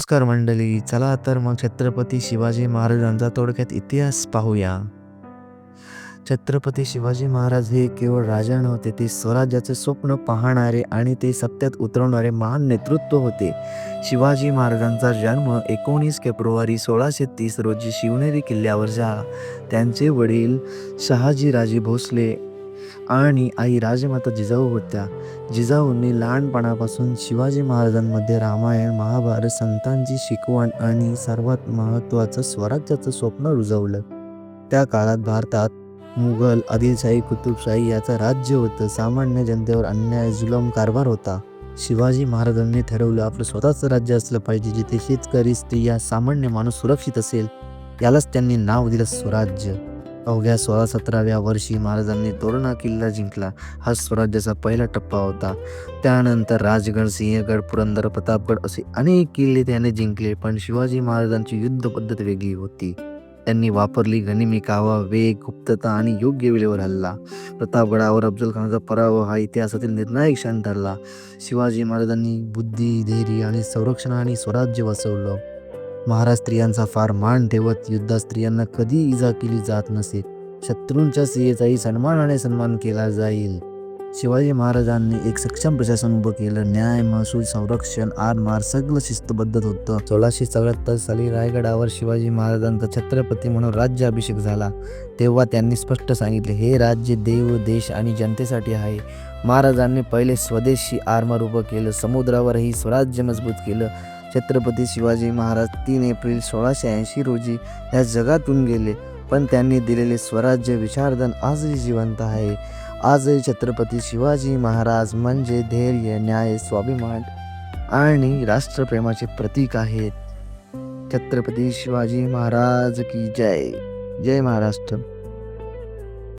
नमस्कार मंडळी, चला तर मग छत्रपती शिवाजी महाराजांचा थोडक्यात इतिहास पाहूया. छत्रपती शिवाजी महाराज हे केवळ राजा नव्हते, ते स्वराज्याचे स्वप्न पाहणारे आणि ते सत्यात उतरवणारे महान नेतृत्व होते. शिवाजी महाराजांचा जन्म 19 फेब्रुवारी 1630 रोजी शिवनेरी किल्ल्यावर झाला. त्यांचे वडील शहाजीराजे भोसले आणि आई राजमाता जिजाऊ होत्या. जिजाऊंनी लहानपणापासून शिवाजी महाराजांमध्ये रामायण, महाभारत, संतांची शिकवण आणि सर्वात महत्त्वाचं स्वराज्याचं स्वप्न रुजवलं. त्या काळात भारतात मुघल, आदिलशाही, कुतुबशाही याचं राज्य होतं. सामान्य जनतेवर अन्याय, जुलम कारभार होता. शिवाजी महाराजांनी ठरवलं आपलं स्वतःचं राज्य असलं पाहिजे, जिथे शेतकरी, स्त्रिया, सामान्य माणूस सुरक्षित असेल. यालाच त्यांनी नाव दिलं स्वराज्य. अवघ्या 16-17व्या वर्षी महाराजांनी तोरणा किल्ला जिंकला. हा स्वराज्याचा पहिला टप्पा होता. त्यानंतर राजगड, सिंहगड, पुरंदर, प्रतापगड असे अनेक किल्ले त्याने जिंकले. पण शिवाजी महाराजांची युद्ध पद्धत वेगळी होती. त्यांनी वापरली गनिमी कावा, वेग, गुप्तता आणि योग्य वेळेवर हल्ला. प्रतापगडावर अफजल खानाचा पराभव हा इतिहासातील निर्णायक क्षण ठरला. शिवाजी महाराजांनी बुद्धी, धैर्य आणि संरक्षणाने स्वराज्य वसवलं. महाराज स्त्रियांचा फार मान ठेवत. युद्धात स्त्रियांना कधी इजा केली जात नसे. शत्रूंच्या स्त्रियेचाही सन्मानाने सन्मान केला जाईल. शिवाजी महाराजांनी एक सक्षम प्रशासन उभं केलं. न्याय, महसूल, संरक्षण, आरमार सगळं शिस्तबद्ध होतं. 1674 साली रायगडावर शिवाजी महाराजांचा छत्रपती म्हणून राज्याभिषेक झाला. तेव्हा त्यांनी स्पष्ट सांगितले, हे राज्य देव, देश आणि जनतेसाठी आहे. महाराजांनी पहिले स्वदेशी आरमार उभं केलं. समुद्रावरही स्वराज्य मजबूत केलं. छत्रपती शिवाजी महाराज 3 एप्रिल 1680 रोजी या जगातून गेले, पण त्यांनी दिलेले स्वराज्य विचारधन आजही जिवंत आहे. आजही छत्रपती शिवाजी महाराज म्हणजे धैर्य, न्याय, स्वाभिमान आणि राष्ट्रप्रेमाचे प्रतीक आहेत. छत्रपती शिवाजी महाराज की जय. जय महाराष्ट्र.